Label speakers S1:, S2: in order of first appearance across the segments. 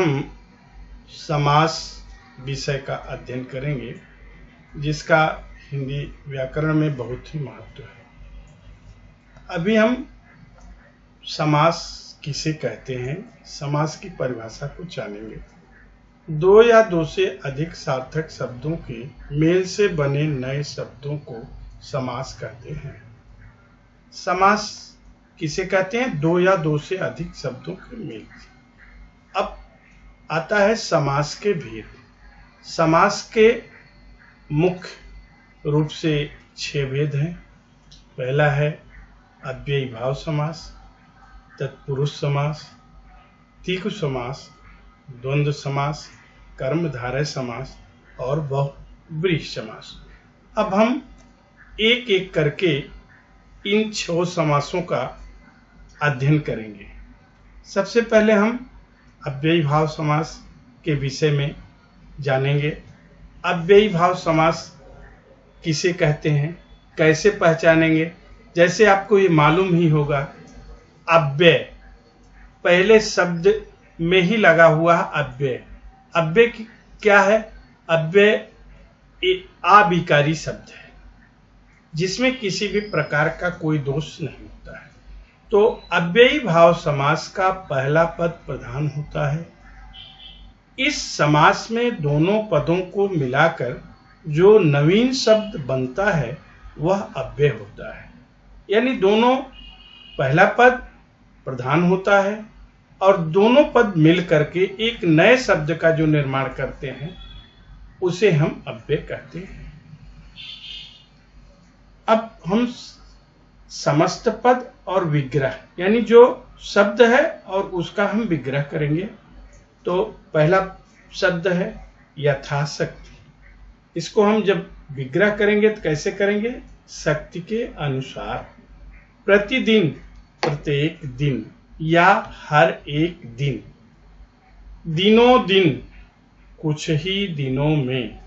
S1: हम समास विषय का अध्ययन करेंगे, जिसका हिंदी व्याकरण में बहुत ही महत्व है। अभी हम समास किसे कहते हैं, समास की परिभाषा को जानेंगे। दो या दो से अधिक सार्थक शब्दों के मेल से बने नए शब्दों को समास कहते हैं। समास किसे कहते हैं? दो या दो से अधिक शब्दों के मेल। अब आता है समास के भेद। समास के मुख्य रूप से 6 भेद हैं। पहला है अव्ययी भाव समास, तत्पुरुष समास, तिक् समास, द्वंद्व समास, कर्मधारय समास और बहुव्रीहि समास। अब हम एक एक करके इन 6 समासों का अध्ययन करेंगे। सबसे पहले हम अव्ययी भाव समास के विषय में जानेंगे। अव्ययी भाव समास किसे कहते हैं, कैसे पहचानेंगे? जैसे आपको ये मालूम ही होगा, अव्यय पहले शब्द में ही लगा हुआ है। अव्यय अव्यय क्या है? अव्यय अविकारी शब्द है, जिसमें किसी भी प्रकार का कोई दोष नहीं होता है। तो अव्ययी भाव समास का पहला पद प्रधान होता है। इस समास में दोनों पदों को मिलाकर जो नवीन शब्द बनता है वह अव्यय होता है। यानी दोनों, पहला पद प्रधान होता है और दोनों पद मिल करके एक नए शब्द का जो निर्माण करते हैं उसे हम अव्यय कहते हैं। अब हम समस्त पद और विग्रह, यानी जो शब्द है और उसका हम विग्रह करेंगे। तो पहला शब्द है यथाशक्ति। इसको हम जब विग्रह करेंगे तो कैसे करेंगे? शक्ति के अनुसार, प्रतिदिन, प्रत्येक दिन या हर एक दिन, दिनों दिन, कुछ ही दिनों में,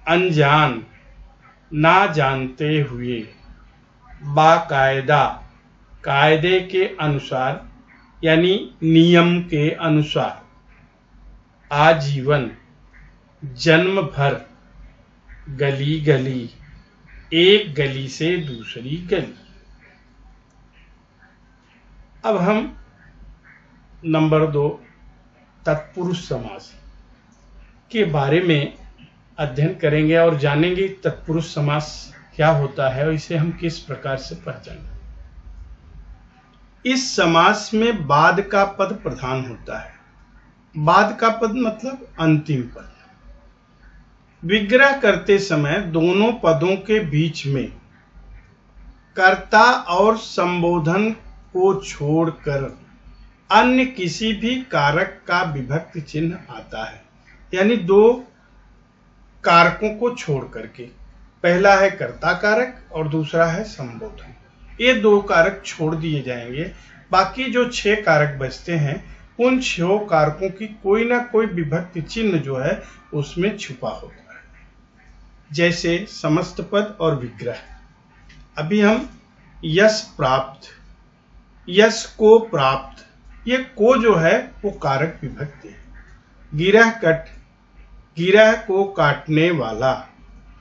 S1: अनजान, ना जानते हुए, बाकायदा, कायदे के अनुसार यानी नियम के अनुसार, आजीवन, जन्म भर, गली गली, एक गली से दूसरी गली। अब हम नंबर 2 तत्पुरुष समास के बारे में अध्ययन करेंगे और जानेंगे तत्पुरुष समास क्या होता है और इसे हम किस प्रकार से पहचानें। इस समास में बाद का पद प्रधान होता है। बाद का पद मतलब अंतिम पद। विग्रह करते समय दोनों पदों के बीच में कर्ता और संबोधन को छोड़कर अन्य किसी भी कारक का विभक्ति चिन्ह आता है। यानी 2 कारकों को छोड़ करके, पहला है कर्ता कारक और दूसरा है संबोधन। ये 2 कारक छोड़ दिए जाएंगे। बाकी जो 6 कारक बचते हैं, उन 6 कारकों की कोई ना कोई विभक्ति चिन्ह जो है उसमें छुपा होता है। जैसे समस्त पद और विग्रह। अभी हम यश प्राप्त, यश को प्राप्त, ये को जो है वो कारक विभक्ति है। गिरह कट, गिरह को काटने वाला,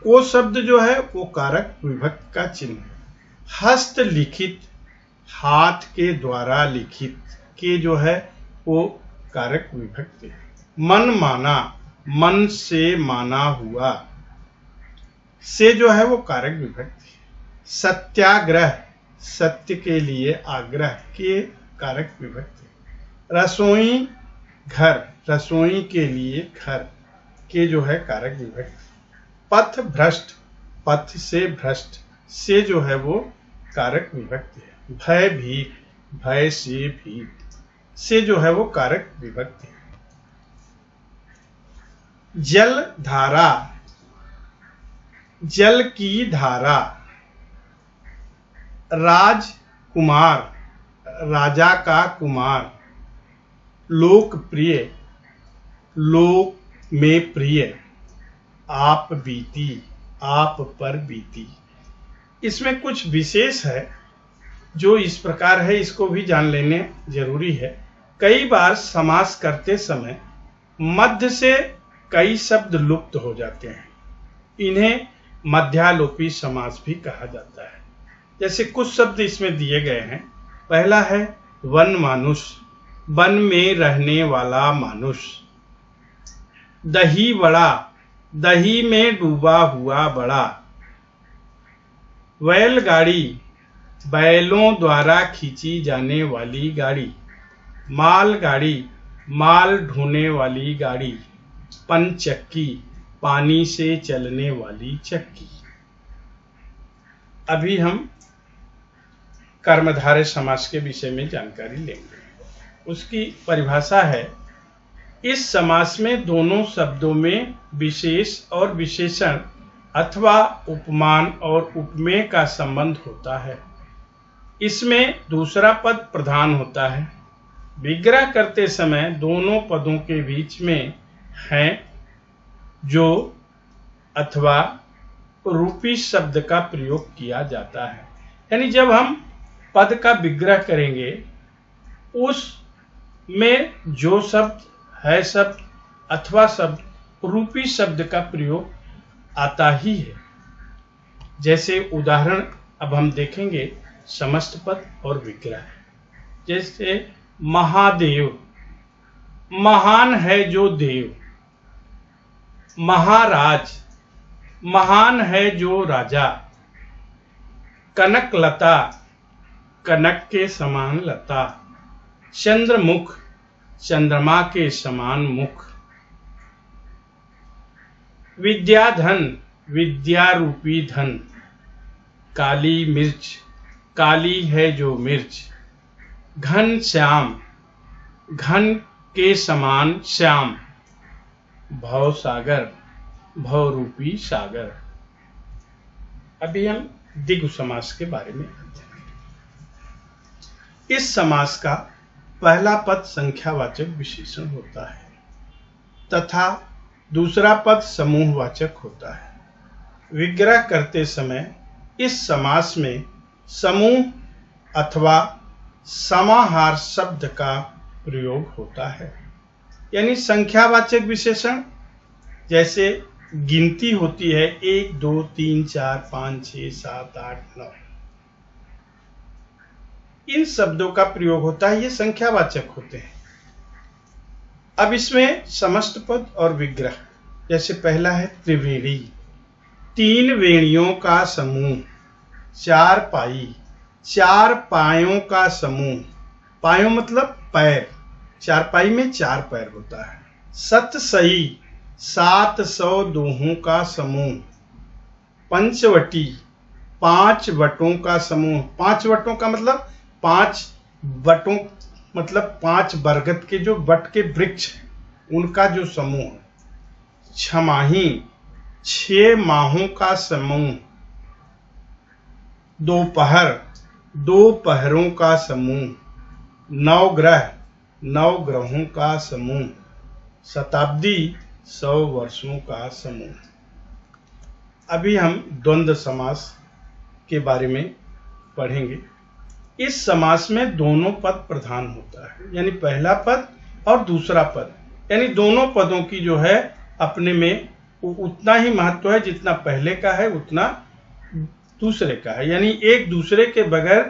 S1: को शब्द जो है वो कारक विभक्ति का चिन्ह है। हस्त लिखित, हाथ के द्वारा लिखित, के जो है वो कारक विभक्ति है। मन माना, मन से माना हुआ, से जो है वो कारक विभक्ति है। सत्याग्रह, सत्य के लिए आग्रह, के कारक विभक्ति है। रसोई घर, रसोई के लिए घर, के जो है कारक विभक्ति। पथ भ्रष्ट, पथ से भ्रष्ट, से जो है वो कारक विभक्ति है। भय भीत, भय से भीत, से जो है वो कारक विभक्ति है। जल धारा, जल की धारा। राजकुमार, राजा का कुमार। लोकप्रिय, लोक में प्रिय। आप बीती, आप पर बीती। इसमें कुछ विशेष है जो इस प्रकार है, इसको भी जान लेने जरूरी है। कई बार समास करते समय मध्य से कई शब्द लुप्त हो जाते हैं। इन्हें मध्यालोपी समास भी कहा जाता है। जैसे कुछ शब्द इसमें दिए गए हैं। पहला है वन मानुष, वन में रहने वाला मानुष। दही बड़ा, दही में डूबा हुआ बड़ा। बैलगाड़ी, बैलों द्वारा खींची जाने वाली गाड़ी। मालगाड़ी, माल ढोने वाली गाड़ी। पनचक्की, पानी से चलने वाली चक्की। अभी हम कर्मधारय समास के विषय में जानकारी लेंगे। उसकी परिभाषा है, इस समास में दोनों शब्दों में विशेष और विशेषण अथवा उपमान और उपमेय का संबंध होता है। इसमें दूसरा पद प्रधान होता है। विग्रह करते समय दोनों पदों के बीच में हैं जो अथवा रूपी शब्द का प्रयोग किया जाता है। यानी जब हम पद का विग्रह करेंगे उस में जो शब्द है शब्द अथवा शब्द रूपी शब्द का प्रयोग आता ही है। जैसे उदाहरण अब हम देखेंगे समस्त पद और विग्रह। जैसे महादेव, महान है जो देव। महाराज, महान है जो राजा। कनकलता, कनक के समान लता। चंद्रमुख, चंद्रमा के समान मुख। विद्याधन, विद्या रूपी धन। काली मिर्च, काली है जो मिर्च। घन श्याम, घन के समान श्याम। भव सागर, भव रूपी सागर। अभी हम द्विगु समास के बारे में इस समास का पहला पद संख्यावाचक विशेषण होता है तथा दूसरा पद समूहवाचक होता है। विग्रह करते समय इस समास में समूह अथवा समाहार शब्द का प्रयोग होता है। यानी संख्यावाचक विशेषण जैसे गिनती होती है 1 2 3 4 5 6 7 8 9, इन शब्दों का प्रयोग होता है, ये संख्यावाचक होते हैं। अब इसमें समस्त पद और विग्रह। जैसे पहला है त्रिवेणी, 3 वेणियों का समूह। 4 पाई, 4 पायों का समूह। पायों मतलब पैर, 4 पाई में 4 पैर होता है। सतसई, 700 दोहों का समूह। पंचवटी, 5 वटों का समूह। 5 वटों का मतलब 5 वटों मतलब 5 बरगद के जो वट के वृक्ष उनका जो समूह है। छमाही, 6 माहों का समूह। दोपहर, 2 पहरों का समूह। नवग्रह, 9 ग्रहों का समूह। शताब्दी, 100 वर्षों का समूह। अभी हम द्वंद्व समास के बारे में पढ़ेंगे। इस समास में दोनों पद प्रधान होता है, यानी पहला पद और दूसरा पद, यानी दोनों पदों की जो है अपने में उतना ही महत्व है जितना पहले का है उतना दूसरे का है, यानी एक दूसरे के बगैर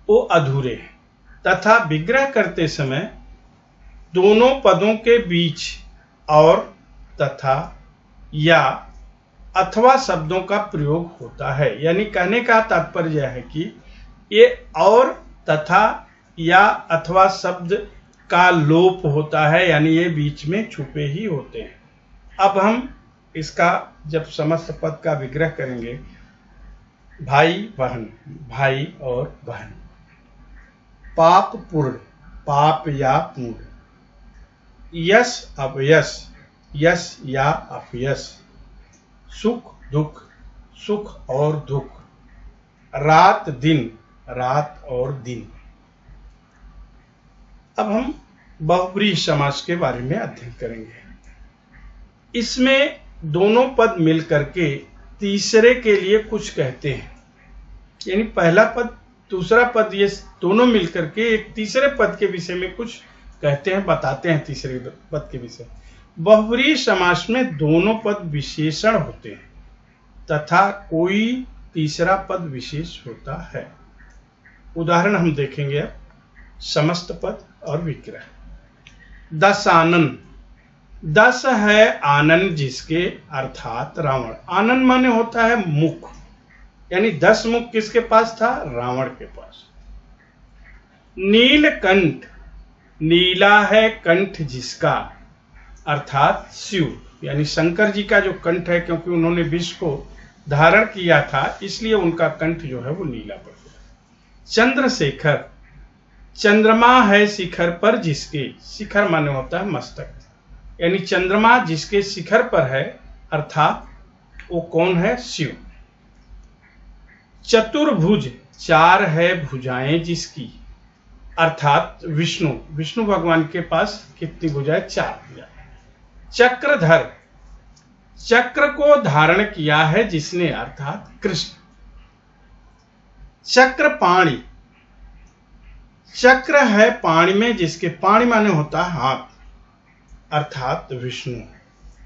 S1: वो अधूरे हैं। तथा विग्रह करते समय दोनों पदों के बीच और तथा या अथवा शब्दों का प्रयोग होता है। यानी कहने का तात्पर्य है कि ये और तथा या अथवा शब्द का लोप होता है, यानी ये बीच में छुपे ही होते हैं। अब हम इसका जब समस्त पद का विग्रह करेंगे, भाई बहन, भाई और बहन। पाप पूर्ण, पाप या पूर्ण। यश अपयश, यश या अपयश। सुख दुख, सुख और दुख। रात दिन, रात और दिन। अब हम बहुब्रीहि समास के बारे में अध्ययन करेंगे। इसमें दोनों पद मिलकर के तीसरे के लिए कुछ कहते हैं, यानी पहला पद दूसरा पद ये दोनों मिलकर के एक तीसरे पद के विषय में कुछ कहते हैं, बताते हैं तीसरे पद के विषय। बहुब्रीहि समास में दोनों पद विशेषण होते हैं तथा कोई तीसरा पद विशेष होता है। उदाहरण हम देखेंगे अब, समस्त पद और विग्रह। दस आनन, दस है आनन जिसके, अर्थात रावण। आनन माने होता है मुख, यानी 10 मुख किसके पास था? रावण के पास। नीलकंठ, नीला है कंठ जिसका, अर्थात शिव, यानी शंकर जी का जो कंठ है, क्योंकि उन्होंने विष को धारण किया था इसलिए उनका कंठ जो है वो नीला पड़ गया। चंद्रशेखर, चंद्रमा है शिखर पर जिसके, शिखर माने होता है मस्तक, यानी चंद्रमा जिसके शिखर पर है, अर्थात वो कौन है? शिव। चतुर्भुज, चार है भुजाएं जिसकी, अर्थात विष्णु, विष्णु भगवान के पास कितनी भुजाएं? 4 भुजाएं। चक्रधर, चक्र को धारण किया है जिसने, अर्थात कृष्ण। चक्रपाणि, चक्र है पाणी में जिसके, पाणी माने होता है हाथ, अर्थात विष्णु।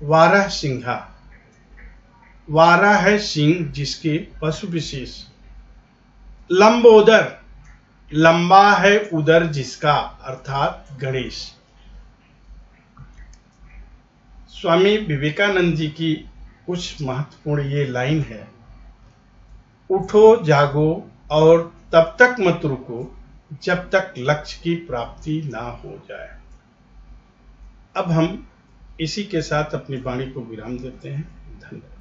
S1: वाराह सिंहा, वाराह है सिंह जिसके, पशु विशेष। लंबोदर, लंबा है उदर जिसका, अर्थात गणेश। स्वामी विवेकानंद जी की कुछ महत्वपूर्ण ये लाइन है, उठो जागो और तब तक मत रुको जब तक लक्ष्य की प्राप्ति ना हो जाए। अब हम इसी के साथ अपनी वाणी को विराम देते हैं। धन्यवाद।